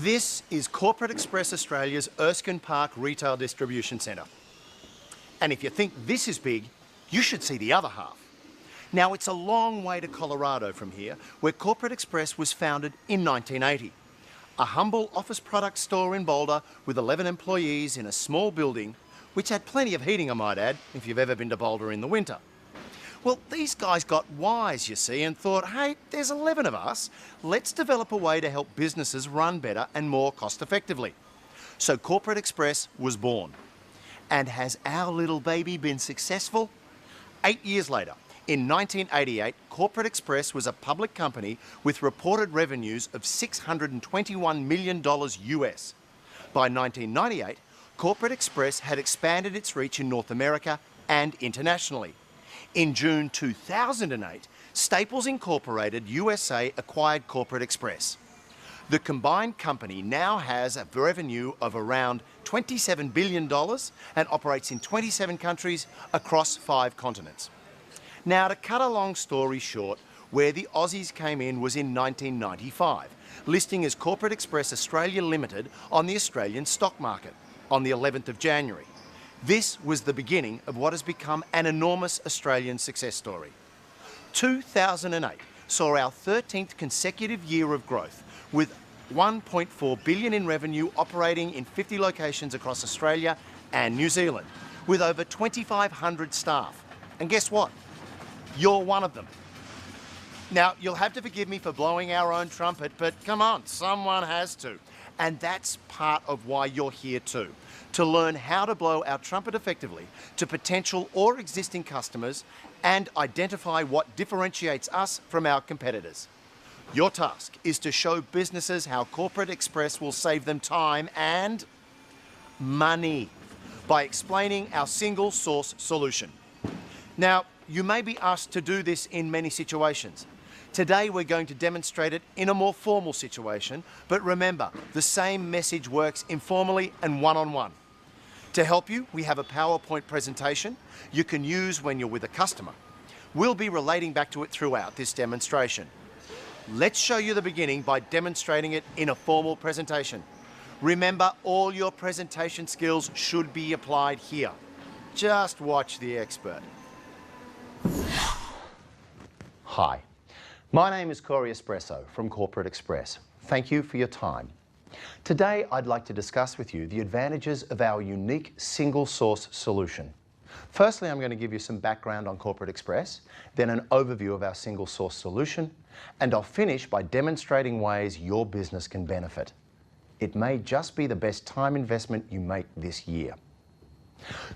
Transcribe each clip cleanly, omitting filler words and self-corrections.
This is Corporate Express Australia's Erskine Park Retail Distribution Centre. And if you think this is big, you should see the other half. Now, it's a long way to Colorado from here, where Corporate Express was founded in 1980. A humble office product store in Boulder with 11 employees in a small building, which had plenty of heating, I might add, if you've ever been to Boulder in the winter. Well, these guys got wise, you see, and thought, hey, there's 11 of us. Let's develop a way to help businesses run better and more cost effectively. So Corporate Express was born. And has our little baby been successful? 8 years later, in 1988, Corporate Express was a public company with reported revenues of $621 million US. By 1998, Corporate Express had expanded its reach in North America and internationally. In June 2008, Staples Incorporated USA acquired Corporate Express. The combined company now has a revenue of around $27 billion and operates in 27 countries across 5 continents. Now, to cut a long story short, where the Aussies came in was in 1995, listing as Corporate Express Australia Limited on the Australian stock market on the 11th of January. This was the beginning of what has become an enormous Australian success story. 2008 saw our 13th consecutive year of growth, with $1.4 billion in revenue operating in 50 locations across Australia and New Zealand, with over 2,500 staff. And guess what? You're one of them. Now, you'll have to forgive me for blowing our own trumpet, but come on, someone has to. And that's part of why you're here too, to learn how to blow our trumpet effectively to potential or existing customers and identify what differentiates us from our competitors. Your task is to show businesses how Corporate Express will save them time and money by explaining our single source solution. Now, you may be asked to do this in many situations. Today we're going to demonstrate it in a more formal situation, but remember, the same message works informally and one-on-one. To help you, we have a PowerPoint presentation you can use when you're with a customer. We'll be relating back to it throughout this demonstration. Let's show you the beginning by demonstrating it in a formal presentation. Remember, all your presentation skills should be applied here. Just watch the expert. Hi. My name is Corey Espresso from Corporate Express. Thank you for your time. Today, I'd like to discuss with you the advantages of our unique single source solution. Firstly, I'm going to give you some background on Corporate Express, then an overview of our single source solution, and I'll finish by demonstrating ways your business can benefit. It may just be the best time investment you make this year.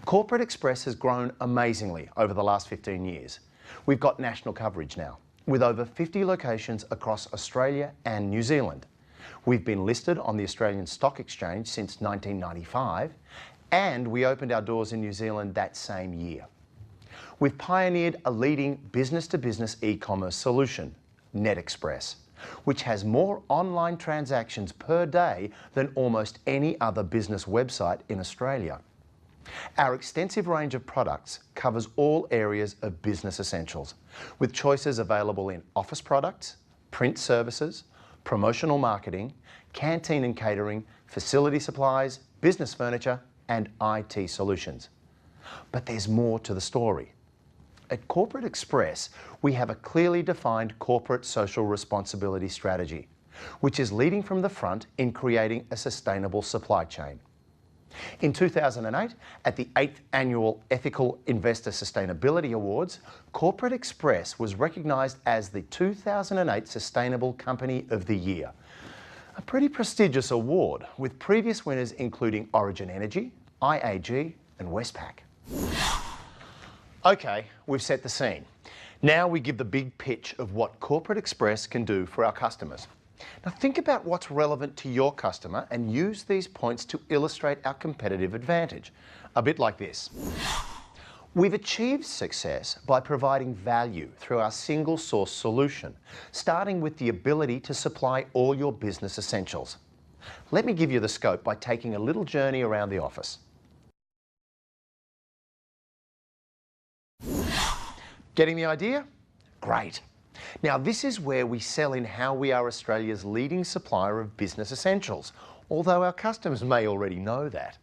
Corporate Express has grown amazingly over the last 15 years. We've got national coverage now, with over 50 locations across Australia and New Zealand. We've been listed on the Australian Stock Exchange since 1995, and we opened our doors in New Zealand that same year. We've pioneered a leading business-to-business e-commerce solution, NetExpress, which has more online transactions per day than almost any other business website in Australia. Our extensive range of products covers all areas of business essentials, with choices available in office products, print services, promotional marketing, canteen and catering, facility supplies, business furniture, and IT solutions. But there's more to the story. At Corporate Express, we have a clearly defined corporate social responsibility strategy, which is leading from the front in creating a sustainable supply chain. In 2008, at the 8th Annual Ethical Investor Sustainability Awards, Corporate Express was recognised as the 2008 Sustainable Company of the Year. A pretty prestigious award, with previous winners including Origin Energy, IAG and Westpac. Okay, we've set the scene. Now we give the big pitch of what Corporate Express can do for our customers. Now think about what's relevant to your customer and use these points to illustrate our competitive advantage. A bit like this. We've achieved success by providing value through our single source solution, starting with the ability to supply all your business essentials. Let me give you the scope by taking a little journey around the office. Getting the idea? Great. Now, this is where we sell in how we are Australia's leading supplier of business essentials, although our customers may already know that.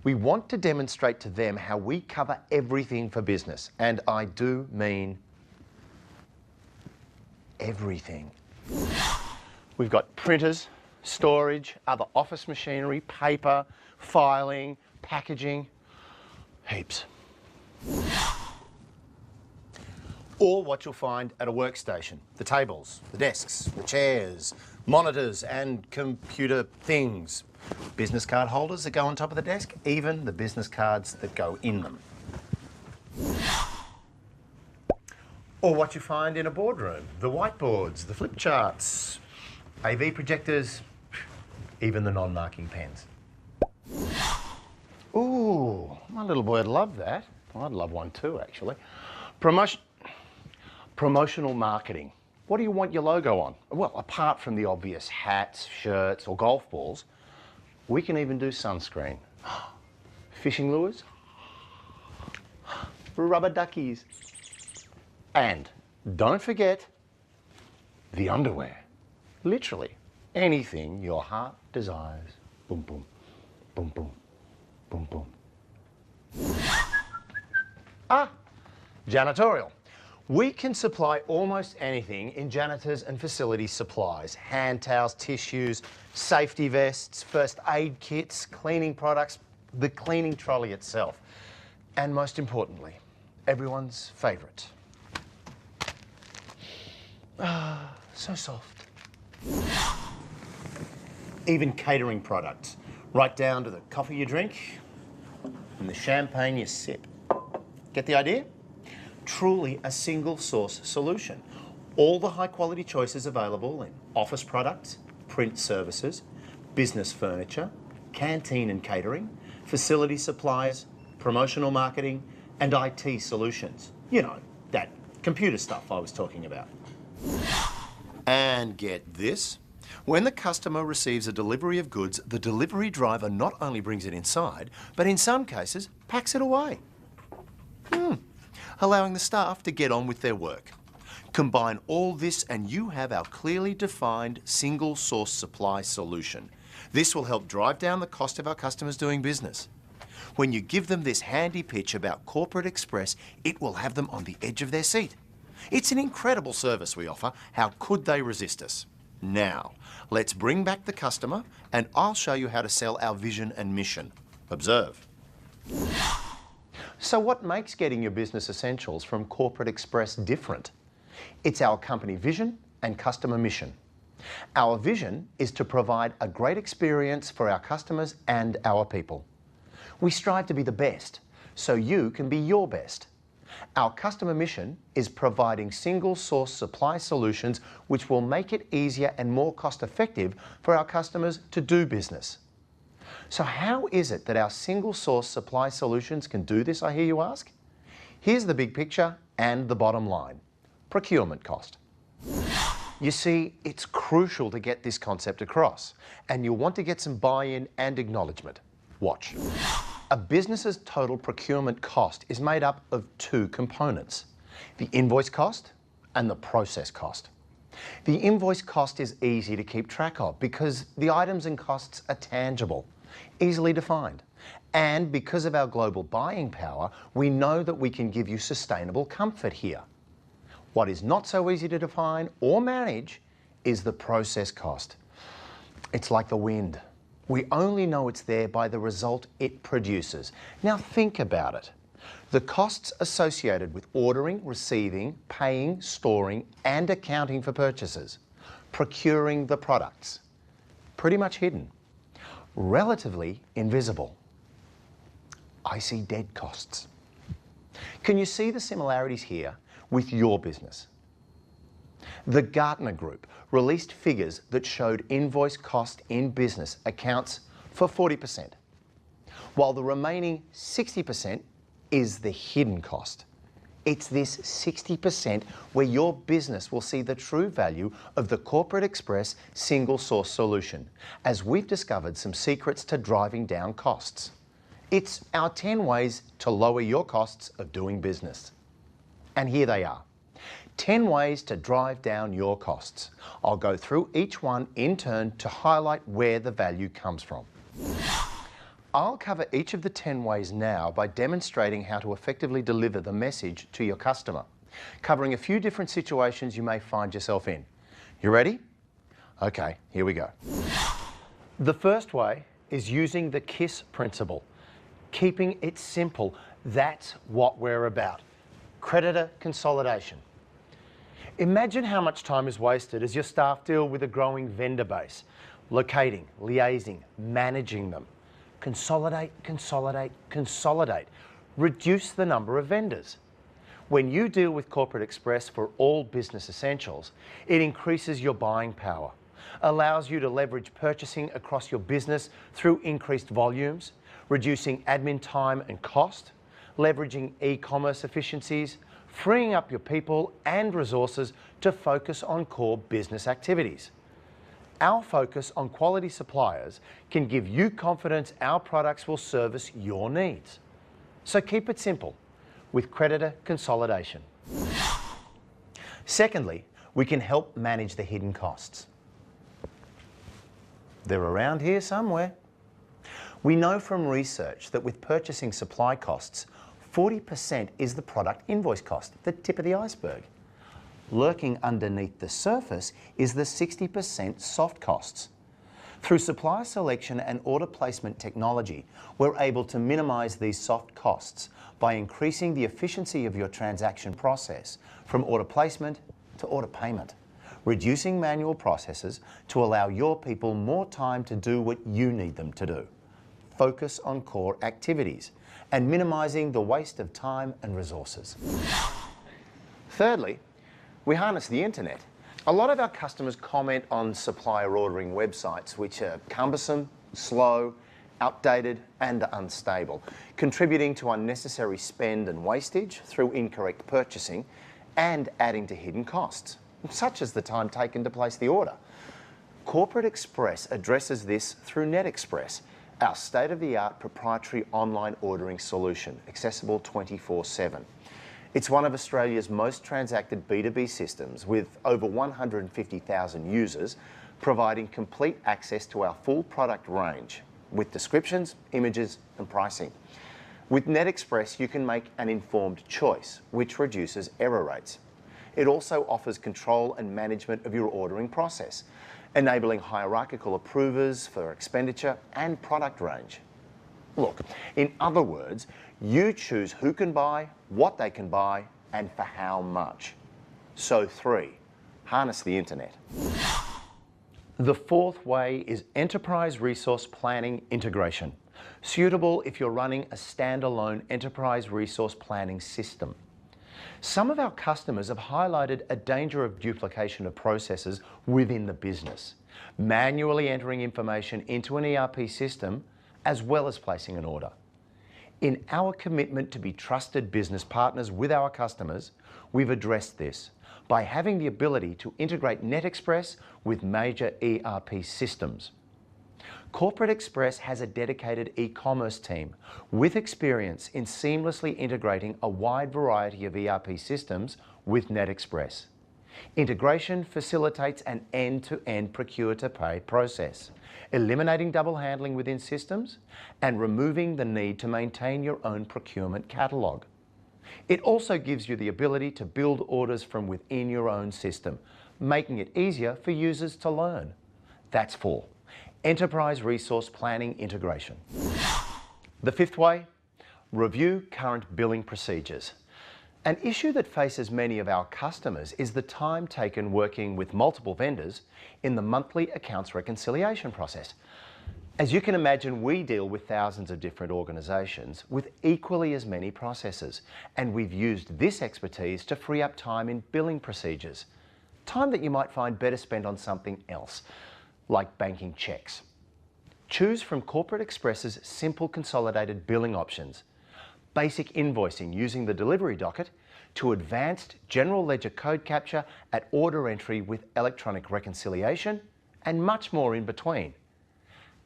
We want to demonstrate to them how we cover everything for business, and I do mean everything. We've got printers, storage, other office machinery, paper, filing, packaging, heaps. Or what you'll find at a workstation, the tables, the desks, the chairs, monitors and computer things. Business card holders that go on top of the desk, even the business cards that go in them. Or what you find in a boardroom, the whiteboards, the flip charts, AV projectors, even the non-marking pens. Ooh, my little boy would love that. I'd love one too, actually. Promotional marketing. What do you want your logo on? Well, apart from the obvious hats, shirts, or golf balls, we can even do sunscreen. Fishing lures, rubber duckies, and don't forget the underwear. Literally anything your heart desires. Boom, boom, boom, boom, boom, boom. Janitorial. We can supply almost anything in janitors and facility supplies. Hand towels, tissues, safety vests, first aid kits, cleaning products, the cleaning trolley itself. And most importantly, everyone's favourite. So soft. Even catering products, right down to the coffee you drink and the champagne you sip. Get the idea? Truly a single source solution. All the high quality choices available in office products, print services, business furniture, canteen and catering, facility supplies, promotional marketing, and IT solutions. You know, that computer stuff I was talking about. And get this, when the customer receives a delivery of goods, the delivery driver not only brings it inside, but in some cases, packs it away. Allowing the staff to get on with their work. Combine all this and you have our clearly defined single source supply solution. This will help drive down the cost of our customers doing business. When you give them this handy pitch about Corporate Express, it will have them on the edge of their seat. It's an incredible service we offer. How could they resist us? Now, let's bring back the customer and I'll show you how to sell our vision and mission. Observe. So what makes getting your business essentials from Corporate Express different? It's our company vision and customer mission. Our vision is to provide a great experience for our customers and our people. We strive to be the best, so you can be your best. Our customer mission is providing single source supply solutions which will make it easier and more cost effective for our customers to do business. So how is it that our single source supply solutions can do this, I hear you ask? Here's the big picture and the bottom line. Procurement cost. You see, it's crucial to get this concept across, and you'll want to get some buy-in and acknowledgement. Watch. A business's total procurement cost is made up of two components, the invoice cost and the process cost. The invoice cost is easy to keep track of because the items and costs are tangible, easily defined. And because of our global buying power, we know that we can give you sustainable comfort here. What is not so easy to define or manage is the process cost. It's like the wind. We only know it's there by the result it produces. Now think about it. The costs associated with ordering, receiving, paying, storing, and accounting for purchases, procuring the products, pretty much hidden, relatively invisible. I see dead costs. Can you see the similarities here with your business? The Gartner Group released figures that showed invoice cost in business accounts for 40%, while the remaining 60% is the hidden cost. It's this 60% where your business will see the true value of the Corporate Express single source solution, as we've discovered some secrets to driving down costs. It's our 10 ways to lower your costs of doing business. And here they are. 10 ways to drive down your costs. I'll go through each one in turn to highlight where the value comes from. I'll cover each of the 10 ways now by demonstrating how to effectively deliver the message to your customer, covering a few different situations you may find yourself in. You ready? Okay, here we go. The first way is using the KISS principle. Keeping it simple. That's what we're about. Creditor consolidation. Imagine how much time is wasted as your staff deal with a growing vendor base, locating, liaising, managing them. Consolidate, consolidate, consolidate. Reduce the number of vendors. When you deal with Corporate Express for all business essentials, it increases your buying power, allows you to leverage purchasing across your business through increased volumes, reducing admin time and cost, leveraging e-commerce efficiencies, freeing up your people and resources to focus on core business activities. Our focus on quality suppliers can give you confidence our products will service your needs. So keep it simple with creditor consolidation. Secondly, we can help manage the hidden costs. They're around here somewhere. We know from research that with purchasing supply costs, 40% is the product invoice cost, the tip of the iceberg. Lurking underneath the surface is the 60% soft costs. Through supplier selection and order placement technology, we're able to minimize these soft costs by increasing the efficiency of your transaction process from order placement to order payment, reducing manual processes to allow your people more time to do what you need them to do. Focus on core activities and minimizing the waste of time and resources. Thirdly, we harness the internet. A lot of our customers comment on supplier ordering websites which are cumbersome, slow, outdated and unstable, contributing to unnecessary spend and wastage through incorrect purchasing and adding to hidden costs, such as the time taken to place the order. Corporate Express addresses this through NetExpress, our state-of-the-art proprietary online ordering solution, accessible 24/7. It's one of Australia's most transacted B2B systems with over 150,000 users, providing complete access to our full product range with descriptions, images and pricing. With NetExpress, you can make an informed choice, which reduces error rates. It also offers control and management of your ordering process, enabling hierarchical approvers for expenditure and product range. Look, in other words, you choose who can buy, what they can buy, and for how much. So 3, harness the internet. The fourth way is enterprise resource planning integration, suitable if you're running a standalone enterprise resource planning system. Some of our customers have highlighted a danger of duplication of processes within the business, manually entering information into an ERP system as well as placing an order. In our commitment to be trusted business partners with our customers, we've addressed this by having the ability to integrate NetExpress with major ERP systems. Corporate Express has a dedicated e-commerce team with experience in seamlessly integrating a wide variety of ERP systems with NetExpress. Integration facilitates an end-to-end procure-to-pay process, eliminating double handling within systems and removing the need to maintain your own procurement catalogue. It also gives you the ability to build orders from within your own system, making it easier for users to learn. That's 4. Enterprise resource planning integration. The fifth way, review current billing procedures. An issue that faces many of our customers is the time taken working with multiple vendors in the monthly accounts reconciliation process. As you can imagine, we deal with thousands of different organisations with equally as many processes, and we've used this expertise to free up time in billing procedures. Time that you might find better spent on something else, like banking checks. Choose from Corporate Express's simple consolidated billing options, basic invoicing using the delivery docket, to advanced general ledger code capture at order entry with electronic reconciliation, and much more in between.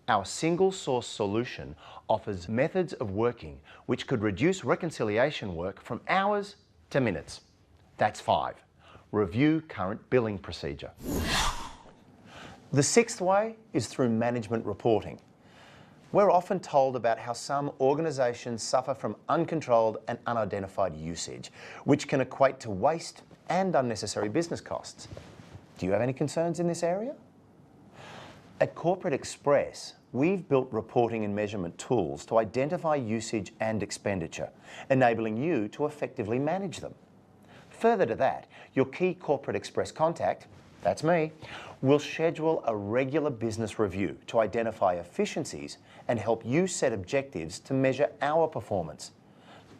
Our single source solution offers methods of working which could reduce reconciliation work from hours to minutes. That's 5. review current billing procedure. The sixth way is through management reporting. We're often told about how some organisations suffer from uncontrolled and unidentified usage, which can equate to waste and unnecessary business costs. Do you have any concerns in this area? At Corporate Express, we've built reporting and measurement tools to identify usage and expenditure, enabling you to effectively manage them. Further to that, your key Corporate Express contact, that's me, will schedule a regular business review to identify efficiencies and help you set objectives to measure our performance.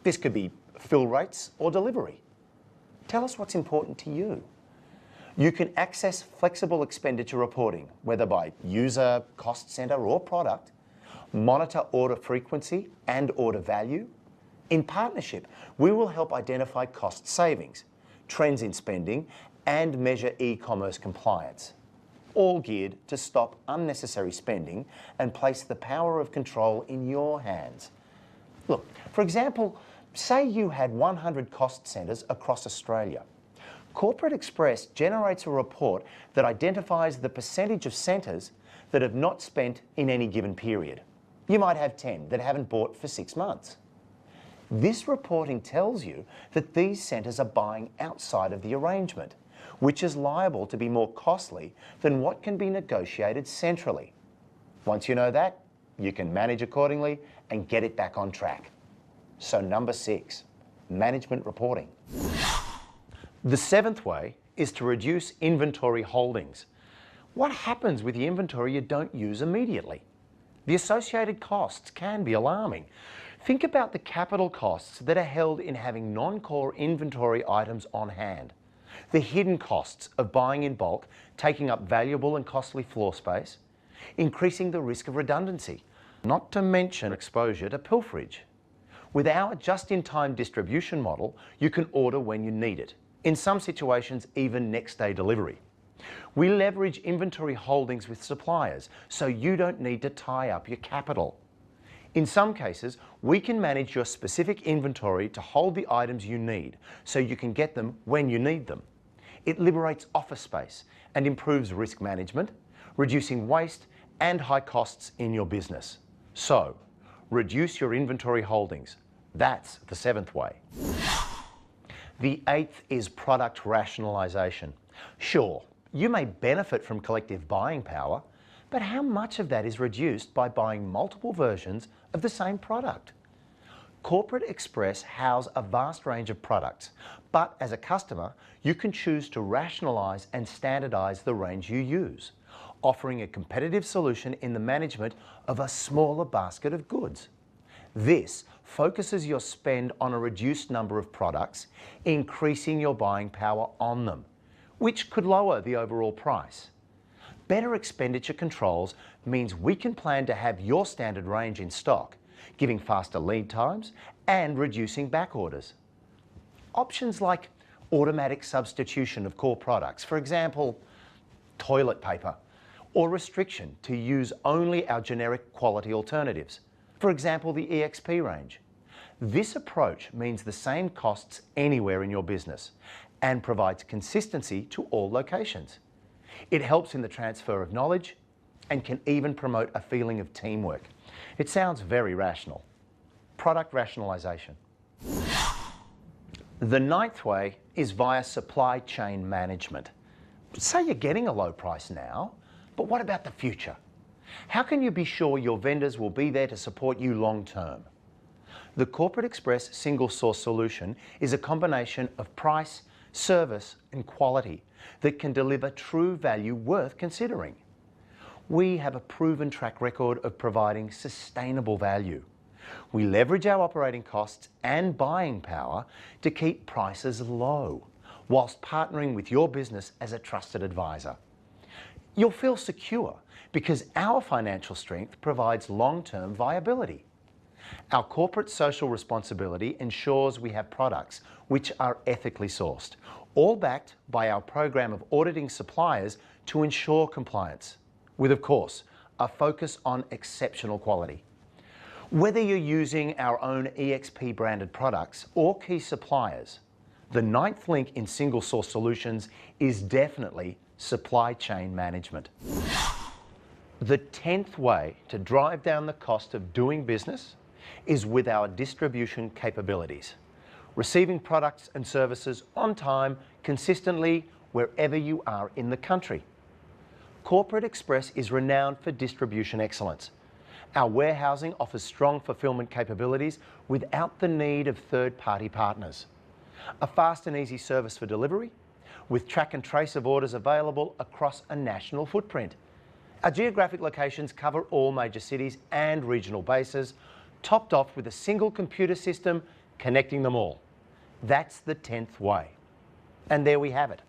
This could be fill rates or delivery. Tell us what's important to you. You can access flexible expenditure reporting, whether by user, cost centre or product, monitor order frequency and order value. In partnership, we will help identify cost savings, trends in spending and measure e-commerce compliance, all geared to stop unnecessary spending and place the power of control in your hands. Look, for example, say you had 100 cost centres across Australia. Corporate Express generates a report that identifies the percentage of centres that have not spent in any given period. You might have 10 that haven't bought for 6 months. This reporting tells you that these centres are buying outside of the arrangement, which is liable to be more costly than what can be negotiated centrally. Once you know that, you can manage accordingly and get it back on track. So number 6, management reporting. The seventh way is to reduce inventory holdings. What happens with the inventory you don't use immediately? The associated costs can be alarming. Think about the capital costs that are held in having non-core inventory items on hand. The hidden costs of buying in bulk, taking up valuable and costly floor space, increasing the risk of redundancy, not to mention exposure to pilferage. With our just-in-time distribution model, you can order when you need it. In some situations, even next-day delivery. We leverage inventory holdings with suppliers, so you don't need to tie up your capital. In some cases, we can manage your specific inventory to hold the items you need, so you can get them when you need them. It liberates office space and improves risk management, reducing waste and high costs in your business. So, reduce your inventory holdings. That's the seventh way. The eighth is product rationalization. Sure, you may benefit from collective buying power, but how much of that is reduced by buying multiple versions of the same product? Corporate Express house a vast range of products, but as a customer, you can choose to rationalize and standardize the range you use, offering a competitive solution in the management of a smaller basket of goods. This focuses your spend on a reduced number of products, increasing your buying power on them, which could lower the overall price. Better expenditure controls means we can plan to have your standard range in stock, giving faster lead times and reducing back orders. Options like automatic substitution of core products, for example, toilet paper, or restriction to use only our generic quality alternatives, for example, the EXP range. This approach means the same costs anywhere in your business and provides consistency to all locations. It helps in the transfer of knowledge and can even promote a feeling of teamwork. It sounds very rational. Product rationalization. The ninth way is via supply chain management. Say you're getting a low price now, but what about the future? How can you be sure your vendors will be there to support you long term? The Corporate Express single source solution is a combination of price, service and quality that can deliver true value worth considering. We have a proven track record of providing sustainable value. We leverage our operating costs and buying power to keep prices low, whilst partnering with your business as a trusted advisor. You'll feel secure because our financial strength provides long-term viability. Our corporate social responsibility ensures we have products which are ethically sourced, all backed by our program of auditing suppliers to ensure compliance, with, of course, a focus on exceptional quality. Whether you're using our own EXP branded products or key suppliers, The ninth link in single source solutions is definitely supply chain management. The 10th way to drive down the cost of doing business is with our distribution capabilities, receiving products and services on time, consistently, wherever you are in the country. Corporate Express is renowned for distribution excellence. Our warehousing offers strong fulfillment capabilities without the need of third-party partners. A fast and easy service for delivery, with track and trace of orders available across a national footprint. Our geographic locations cover all major cities and regional bases, topped off with a single computer system connecting them all. That's the 10th way. And there we have it.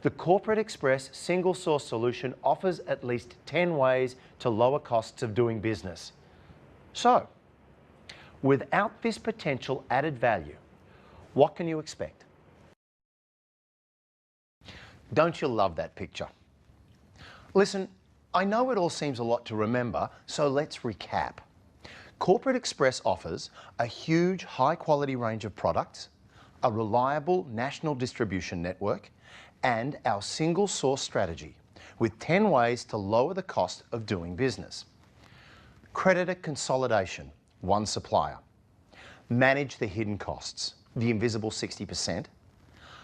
The Corporate Express single source solution offers at least 10 ways to lower costs of doing business. So, without this potential added value, what can you expect? Don't you love that picture? Listen, I know it all seems a lot to remember, so let's recap. Corporate Express offers a huge, high-quality range of products, a reliable national distribution network, and our single source strategy with 10 ways to lower the cost of doing business. Creditor consolidation, one supplier. Manage the hidden costs, the invisible 60%.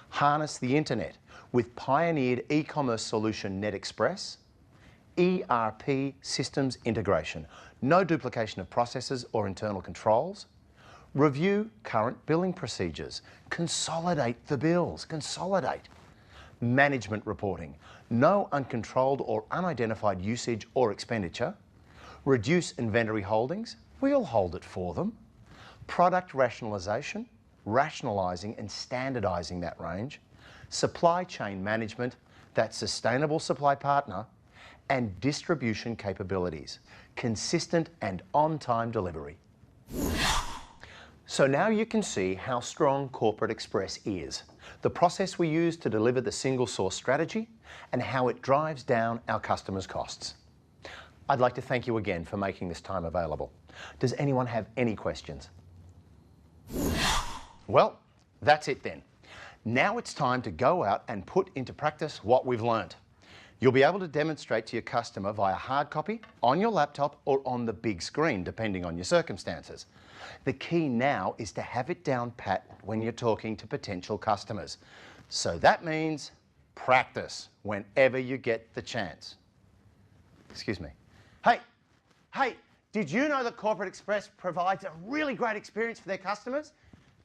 Harness the internet with pioneered e-commerce solution NetExpress. ERP systems integration, no duplication of processes or internal controls. Review current billing procedures, consolidate the bills, consolidate. Management reporting, no uncontrolled or unidentified usage or expenditure. Reduce inventory holdings, we'll hold it for them. Product rationalization, rationalizing and standardizing that range. Supply chain management, that sustainable supply partner. And distribution capabilities, consistent and on-time delivery. So now you can see how strong Corporate Express is, the process we use to deliver the single source strategy, and how it drives down our customers' costs. I'd like to thank you again for making this time available. Does anyone have any questions? Well, that's it then. Now it's time to go out and put into practice what we've learnt. You'll be able to demonstrate to your customer via hard copy, on your laptop, or on the big screen, depending on your circumstances. The key now is to have it down pat when you're talking to potential customers. So that means practice whenever you get the chance. Excuse me. Hey, did you know that Corporate Express provides a really great experience for their customers?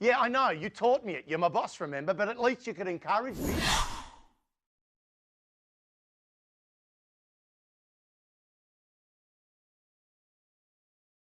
Yeah, I know, you taught me it. You're my boss, remember, but at least you could encourage me.